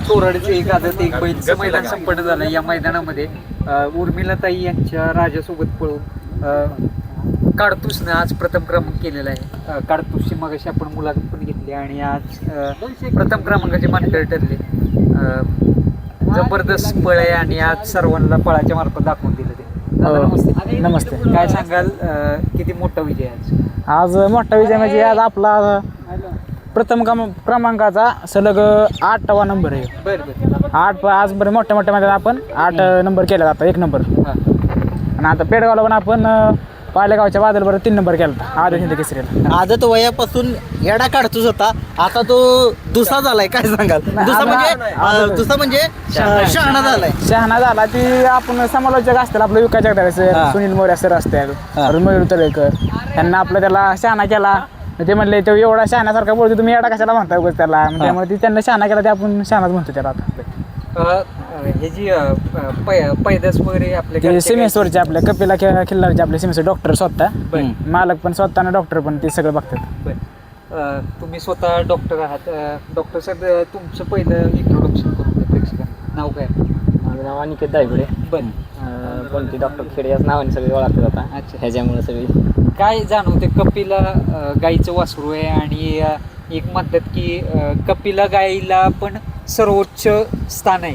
चोराडीचं एक आदत एक बैलचं मैदान संपन्न झालं. या मैदानामध्ये उर्मिलाताई यांच्या राजासोबत पळून काडतूसनं आज प्रथम क्रमांक केलेला आहे. काडतूसची मगाशी आपण मुलाखत पण घेतली आणि आज प्रथम क्रमांकाचे मानकरी ठरले. जबरदस्त पळ आहे आणि आज सर्वांना पळाच्या मार्फत दाखवून दिलं ते. नमस्ते. नमस्ते. काय सांगाल, किती मोठा विजय आज मोठा विजय म्हणजे आज आपला प्रथम क्रमांकाचा सलग 8वा नंबर आहे. बरं. 8 आज बरं मोठ्या मैदानात आपण 8 नंबर केला जाता, 1 नंबर. आणि आता पेडगावला पण आपण पालेगावच्या बादलवर 3 नंबर केला आदत हिंद केसरीला. आदत वयापासून येडा काढतोच होता, आता तो दुसरा झालाय. काय सांगाल? दुसरा म्हणजे शहाणा झालाय. शहाणा झाला ती आपण समालोचक असतील आपलं विकास जगदाळे सर, सुनील मोर्या सर असतील, मयूर तळेकर, त्यांना आपलं त्याला शहाणा केला. ते म्हणले तो एवढा शहाण्यासारखा बोलतो, तुम्ही एवढा कशाला म्हणता उगाच त्याला. त्यामुळे ती त्यांना शहाणा केला, ते आपण शहाणाच म्हणतो त्याला. आता हे जी पैदास वगैरे आपल्या सिमेश्वरचे आपल्या कपिला खिल्लारचे आपले सिमेश्वर डॉक्टर स्वतः, मालक पण स्वतः आणि डॉक्टर पण, ते सगळं बघतात. तुम्ही स्वतः डॉक्टर आहात. डॉक्टर साहेब, तुमचं पहिलं इंट्रोडक्शन करून द्या प्रेक्षकांना. नाव काय? माझं नाव अनिकेत दायगुडे. कोणती डॉक्टर खेडे याच नावाने सगळे ओळखतात आता. अच्छा. ह्याच्यामुळे सगळी काय जाणवते? कपिला गाईचं वासरू आहे आणि एक म्हणतात की कपिला गाईला पण सर्वोच्च स्थान आहे.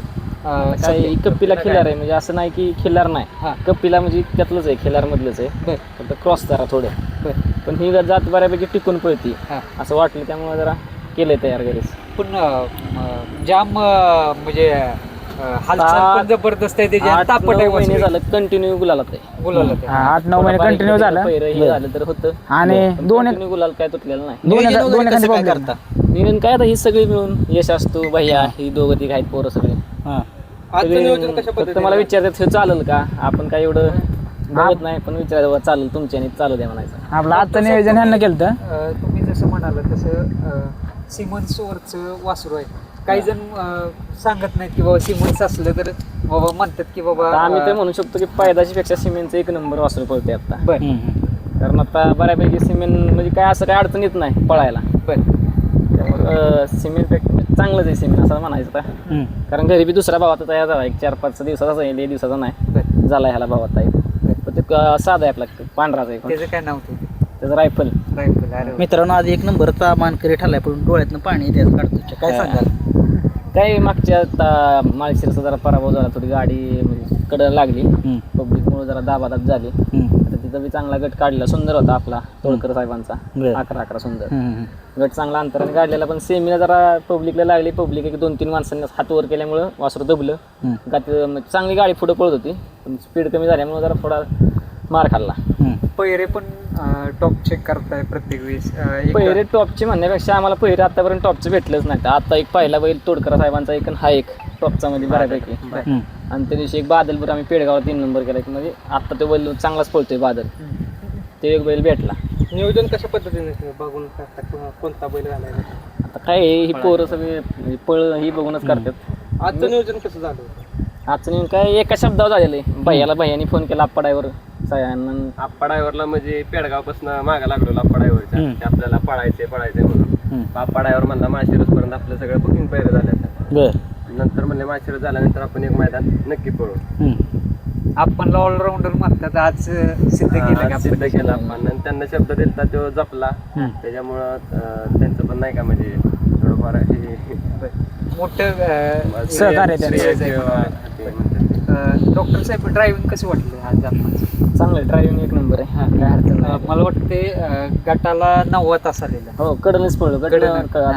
काही कपिला खिल्लार आहे, म्हणजे असं नाही की खिल्लार नाही. कपिला म्हणजे त्यातलंच आहे, खिल्लार मधलंच आहे. फक्त क्रॉस जरा थोडं, पण ही जात बऱ्यापैकी टिकून पळती असं वाटलं, त्यामुळे जरा केलंय तयार घरीच. पण जाम म्हणजे हालचाल पण जबरदस्त आहे त्याची. 8-9 महिने झालं कंटिन्यू गुलालात आहे. 8-9 महिने कंटिन्यू झालं. हे झालं तर होतं आणि दोन गुलाल काय तुटलेलं नाही. दोन करता नियोजन काय आता ही सगळी मिळून यश असतो. भैया ही दोघं ती आहेत पोरं सगळे. फक्त मला विचारतात हे चालेल का, आपण काय एवढं बघत नाही, पण विचार चालेल तुमच्याने चालू द्या म्हणायचं. आपलं आजचं नियोजन ह्यांना केलं. तुम्ही जसं म्हणाला तसं सिमन्स वरचं वासरू आहे. काही जण सांगत नाहीत की बाबा सिमन्स असलं तर बाबा म्हणतात की बाबा आम्ही तर म्हणू शकतो की पायदाशी पेक्षा सिमेंटचं 1 नंबर वासरू पळते आता. कारण आता बऱ्यापैकी सिमेंट म्हणजे काय असं काय अडचण येत नाही पळायला. त्यामुळे सिमेंट चांगलंच आहे सिमेंट असं म्हणायचं आता. कारण घरी बी दुसरा भावात तयार झाला, 4-5 दिवसाचा येईल, 1 दिवसाचा नाही झाला ह्याला भावात आहे. पण ते साधा आहे आपला पांढराच आहे. त्याचं काय नाव होतं? त्याचं रायफल. मित्रांनो, आज 1 नंबरचा मानकरी ठरलाय, पण डोळ्यातनं पाणी येते काढतो. काय सांगाल? काय मागच्या माळशिरचा जरा पराभव झाला, थोडी गाडी म्हणजे कडं लागली, पब्लिकमुळे जरा दाबादाब झाली. आता तिथं बी चांगला गट काढला, सुंदर होता आपला तोडकर साहेबांचा. 11-11 सुंदर गट, चांगला अंतराने काढलेला. पण सेमीला जरा पब्लिकला लागली. पब्लिक 1-2-3 माणसांनी हात वर केल्यामुळं वासरू दबलं. चांगली गाडी पुढे पळत होती, पण स्पीड कमी झाल्यामुळे जरा थोडा मार खाल्ला. पहिरे पण टॉप चेक करताय प्रत्येक वेळेस? पहिरे टॉपचे म्हणण्यापेक्षा आम्हाला पहिरे आतापर्यंत टॉपचं भेटलंच नाही. आता एक पहिला बैल तोडकर साहेबांचा एक हा एक टॉपचा मध्ये बऱ्यापैकी. आणि त्या दिवशी एक बादलपूर आम्ही पेडगावला 3 नंबर केला, म्हणजे आता तो बैल चांगलाच पळतोय बादल. ते एक बैल भेटला. नियोजन कशा पद्धतीने बघून कोणता बैल घालायचा? आता काय ही पोरं सगळे पळ ही बघूनच करतात. आजचं नियोजन कसं झालं? आजचं नियोजन काय एका शब्दावर झालेलं आहे. भैयानी फोन केला आप्पाडायवर सगळ्यांना. आप्पाडायवरला म्हणजे पेडगावपासून मागा लागलो आप्पाडायवरच्या, आपल्याला पळायचे म्हणून. आप्पाडायवर म्हणला माळशिरसपर्यंत आपलं सगळं बुकिंग पहिलं झालं. नंतर म्हणले माळशिरस झाल्यानंतर आपण एक मैदान नक्की पळू. आपण ऑलराऊंडर म्हणतात, आज सिद्ध केलं आपण. त्यांना शब्द दिलता तो जपला, त्याच्यामुळं त्यांचं पण नाही का म्हणजे थोडंफार मोठं सहकार्य. डॉक्टर साहेब, ड्रायव्हिंग कसं वाटलं आज आपण? चांगलं ड्रायव्हिंग 1 नंबर आहे. काय अडचण नाही. मला वाटते गटाला 9 तास आलेला. हो, कडनच पळलो.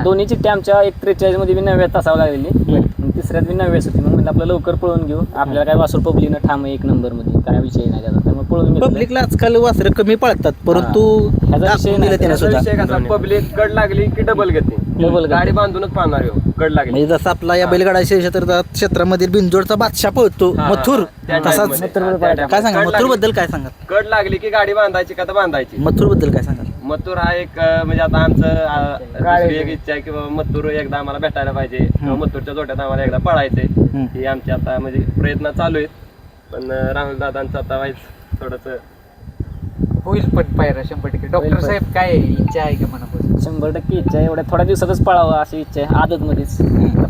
दोन्ही चिठ्ठी आमच्या 1:43 मध्ये बी 9व्या तासावर लागलेली, तिसऱ्यात बी 9व्याच होती. मग म्हणजे आपलं लवकर पळून घेऊ, आपल्याला काय वासरू पब्लिकनं ठाम 1 नंबर मध्ये काय विषय नाही त्याचा. त्यामुळे पळून पब्लिकला आजकाल वासरं कमी पळतात, परंतु ह्याचा विषय विषय पब्लिक गड लागली की डबल घेते, गाडी बांधूनच पाहणार गड लागली. म्हणजे जसं आपला या बैलगाडा क्षेत्रामधील बिंजोडचा बादशाह पळतो मथुर, तसाच. काय सांगा मथुर बद्दल? काय सांगा? गड लागली की गाडी बांधायची का तर बांधायची. मथुर बद्दल काय सांगाल? मथुर हा एक म्हणजे आता आमचं एक इच्छा आहे की बाबा मथुर एकदा आम्हाला भेटायला पाहिजे, किंवा मथुरच्या जोट्यात आम्हाला एकदा पळायचंय. ही आमची आता म्हणजे प्रयत्न चालू आहेत. पण राहुल दादांचं आता व्हायचं थोडंसं होईल पण पायरा 100%. डॉक्टर साहेब, काय इच्छा आहे का मनापासून? 100% इच्छा आहे. एवढ्या थोड्या दिवसातच पळावं अशी इच्छा आहे आदतमध्येच.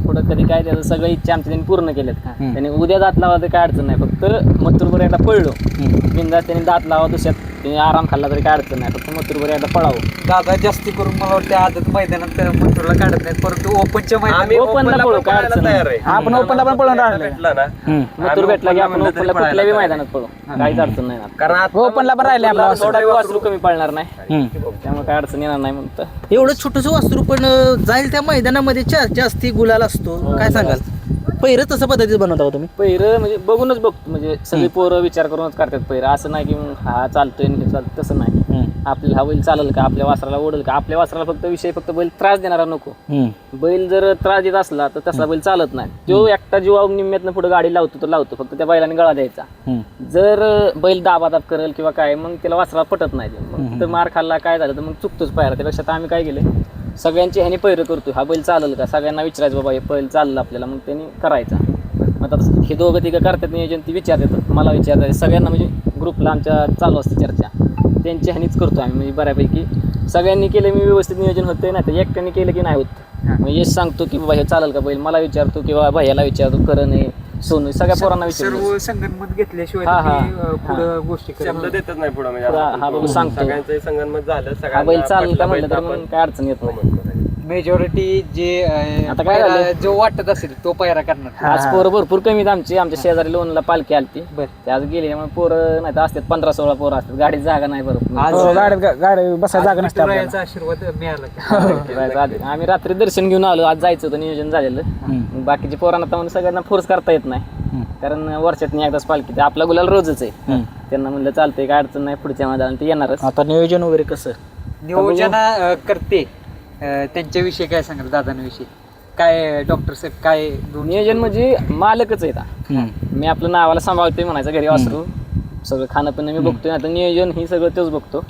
पुढं कधी काय त्याचं सगळ्या इच्छा आमच्या त्यांनी पूर्ण केल्यात. त्याने उद्या दात लावा तर काय अडचण नाही, फक्त मथुरभर एकदा पळलो बिंदास त्याने दात लावा दुसऱ्यात त्याने आराम खाल्ला तरी काय अडचण नाही, फक्त मथुरभर एकदा पळावं. दादा जास्ती करून मला वाटतं आदत मैदानात मथुरला काढत नाहीत, परंतु ओपनच्या आम्ही मैदानात ओपनला पळू, काय अडचण तयार आहे. आपण ओपनला पण पळून राहिलो. भेटला ना मथुर भेटला की आपण ओपनला कुठल्याही मैदानात पळू, काहीच अडचण नाही. कारण आता ओपनला पण राहिले आपला थोडा वासरू कमी पळणार नाही, त्यामुळे काय अडचण येणार नाही म्हणतं. एवढं छोटंसं वासरू पण जाईल त्या मैदानामध्ये जास्ती गुलाल असतो. काय सांगाल पहिरं तसं पद्धतीत बनवता तुम्ही? पहिरं म्हणजे बघूनच बघतो, म्हणजे सगळी पोरं विचार करूनच करतात पहिरं. असं नाही की मग हा चालतोय आणि हे चालतं, तसं नाही. आपल्याला हा बैल चालेल का, आपल्या वासराला ओढेल का, आपल्या वासराला फक्त बैल त्रास देणारा नको. बैल जर त्रास देत असला तर तसा बैल चालत नाही. तो एकटा जीवा निम्म्यातनं पुढे गाडी लावतो तर लावतो, फक्त त्या बैलाने गळा द्यायचा. जर बैल दाबादाब करेल किंवा काय मग त्याला वासराला पटत नाही, मग तर मार खाल्ला काय झालं तर मग चुकतोच पायरा. त्यापेक्षा आता आम्ही काय केले, सगळ्यांची ह्याने पैरं करतो, हा बैल चालेल का, सगळ्यांना विचारायचं बाबा हे बैल चाललं आपल्याला, मग त्यांनी करायचा. मग आता हे दोघं तिघं करतात नियोजन, ती विचारतात मला, विचारतात सगळ्यांना, म्हणजे ग्रुपला आमच्या चालू असते चर्चा, त्यांच्या ह्यानीच करतो आम्ही. म्हणजे बऱ्यापैकी सगळ्यांनी केलं मी व्यवस्थित नियोजन होतंय, नाही तर एकट्याने केलं की नाही होत. मग यश सांगतो की बाबा हे चालेल का बैल, मला विचारतो किंवा भैयाला विचारतो, करण आहे सोनू, सगळ्या पोरांना विचारतो. सर्व संगणमत घेतल्याशिवाय हा, हा. तुम्ही पुढं गोष्टी शब्द करत देतच नाही पुढे, म्हणजे हा बाबा सांगतो, सगळ्यांचं संगनमत झालं, हा बैल चालेल का पटलं म्हणलं तर बैल मग काय अडचण येत नाही. मेजॉरिटी जे आता काय पायरा झालं? जो वाटत असेल तो पायरा करणार. आज पोरं भरपूर कमी आहेत आमच्या शेजारी लोणला पालखी आलती, बर. ते आज गेले. मग पोरं नाही तर असतात 15-16 पोरं असतात, गाडीत जागा नाही बरोबर. आज गाडी बसायला जागा नसते आपल्याला. विठुरायाचा आशीर्वाद मिळाला का? आम्ही रात्री दर्शन घेऊन आलो, आज जायचं होतं नियोजन झालेलं. मग बाकीच्या पोरांना तर म्हणून सगळ्यांना फोर्स करता येत नाही, कारण वर्षातून एकदाच पालखी, ते आपला गुलाल रोजच आहे. त्यांना म्हणलं चालतंय काय अडचण नाही, पुढच्या मैदानात ते येणारच. आता नियोजन वगैरे कसं? नियोजन करते त्यांच्याविषयी काय सांगाल दादांविषयी? काय डॉक्टर साहेब काय नियोजन म्हणजे मालकच आहे आता. मी आपलं नावाला सांभाळतोय म्हणायचं, घरी वासरू सगळं खाणं पिणं मी बघतोय, आता नियोजन ही सगळं तोच बघतो.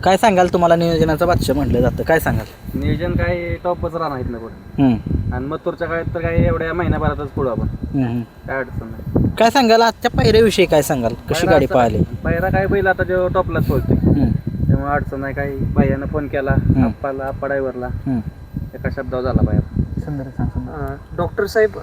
काय सांगाल, तुम्हाला नियोजनाचा बादशाह म्हटलं जातं, काय सांगाल? नियोजन काय टॉपच राहणार आहेत ना पुढे, आणि मथुरच्या काळात तर काय एवढ्या महिन्याभरातच पुढं आपण, काय अडचण नाही. काय सांगाल आजच्या पायऱ्याविषयी, काय सांगाल कशी गाडी पाहिली? पहिला काय बैल आता जो टॉपलाच पळतोय, त्यामुळे अडचण नाही. काही बाह्यानं फोन केला आप्पाला, आप्पा ड्रायव्हरला, एका शब्दावर झाला बाहेर. डॉक्टर साहेब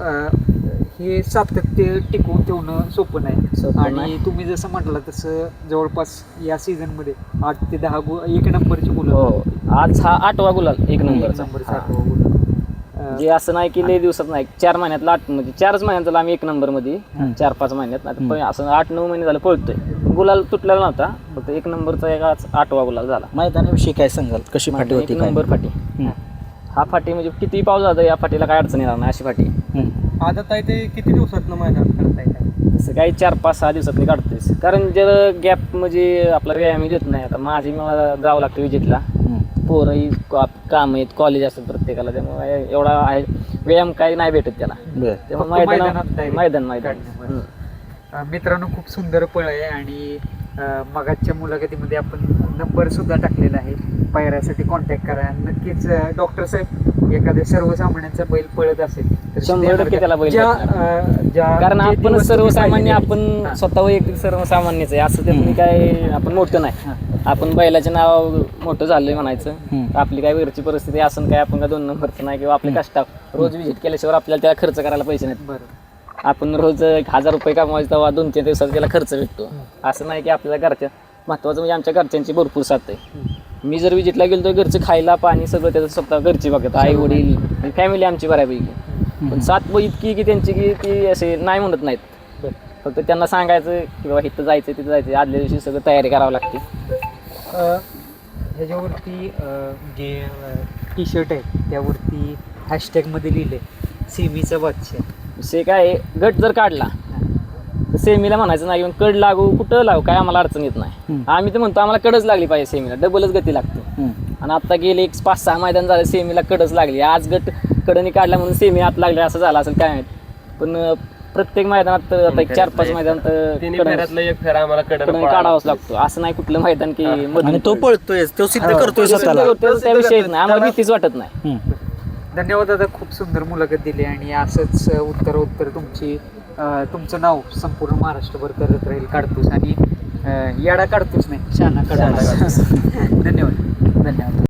हे सातत्य टिकवून ठेवणं सोपं नाही, आणि तुम्ही जसं म्हटलं तसं जवळपास या सीझन मध्ये 8 ते 10 एक नंबरची मुलं. हो, आज हा 8वा गुलाल एक नंबरचा. नंबरचा 8वा गुलाल. जे असं नाही की लय दिवसात नाही, 4 महिन्यातला 8 म्हणजे 4च महिन्यात झाला आम्ही एक नंबर मध्ये, 4-5 महिन्यात. आता असं 8-9 महिने झालं पळतोय, गुलाल तुटलेला नव्हता, फक्त एक नंबरचा एक 8वा गुलाल झाला. मैदानाविषयी काय सांगाल, कशी फाटी होती? एक नंबर फाटी. हा फाटी म्हणजे किती पाऊस झाला या फाटीला काय अडचण येणार नाही, अशी फाटी. आदत आहे ते किती दिवसात मैदान करता येईल? तसं काही 4-5-6 दिवसात काढतोयस, कारण जर गॅप म्हणजे आपला व्यायाम देत नाही. आता माझी मला जावं लागतं विजिटला, पोरंही काम आहेत, कॉलेज असतात प्रत्येकाला, त्यामुळे एवढा आहे व्यायाम काही नाही भेटत त्याला. त्यामुळे मैदान मित्रांनो खूप सुंदर पळ आहे, आणि मगाच्या मुलाखतीमध्ये आपण नंबर सुद्धा टाकलेला आहे, पायऱ्यासाठी कॉन्टॅक्ट करा नक्कीच. डॉक्टर साहेब एखाद्या सर्वसामान्यांचा बैल पळत असेल तर 100% त्याला बैल कारण आपण सर्वसामान्य, आपण स्वतः वैयक्तिक सर्वसामान्यच आहे, असं त्यातून काय आपण मोठं नाही. आपण बैलाचे नाव मोठं झालंय म्हणायचं, आपली काय वरची परिस्थिती असं काय आपण काय 2 नंबरचं नाही, किंवा आपले कष्ट रोज विजिट केल्याशिवाय आपल्याला त्याला खर्च करायला पैसे नाहीत. बरं, आपण रोज 1000 रुपये कमवायचं तेव्हा 2-3 दिवसात त्याला खर्च भेटतो. असं नाही की आपल्याला घरच्या, महत्वाचं म्हणजे आमच्या घरच्यांची भरपूर साथ आहे. मी जर विजिटला गेलो तर घरचं खायला पाणी सगळं त्याचं स्वतः घरची बघत, आई वडील फॅमिली आमची बऱ्यापैकी. पण साथ ही की त्यांची की ती असे नाही म्हणत नाहीत, फक्त त्यांना सांगायचं की बाबा इथं जायचं तिथं जायचं, आदल्या दिवशी सगळं तयारी करावं लागते. ह्याच्यावरती जे टी शर्ट आहे त्यावरती हॅशटॅगमध्ये लिहिले सेमीचा बादशाह. विषय काय, गट जर काढला तर सेमीला म्हणायचं नाही, किंवा कड लागू कुठं लागू काय आम्हाला अडचण येत नाही. आम्ही तर म्हणतो आम्हाला कडच लागली पाहिजे सेमीला, डबलच गती लागते. आणि आता गेले 5-6 मैदान झाले सेमीला कडच लागली, आज गट कडनी काढला म्हणून सेमी आत लागले असं झालं असेल काय माहित. पण प्रत्येक मैदानात आता 4-5 मैदानात एक फेरा आम्हाला कडन काढावाच लागतो, असं नाही कुठलं मैदान की आणि तो पळतोय, तो सिद्ध करतोय स्वतःला, त्या विषयीच नाही, आम्हाला भीतीच वाटत नाही. धन्यवाद दादा, खूप सुंदर मुलाखत दिली, आणि असंच उत्तर तुमचं नाव संपूर्ण महाराष्ट्रभर करत राहील काढतोस, आणि याडा काढतोस नाही शाना काढतोस. धन्यवाद.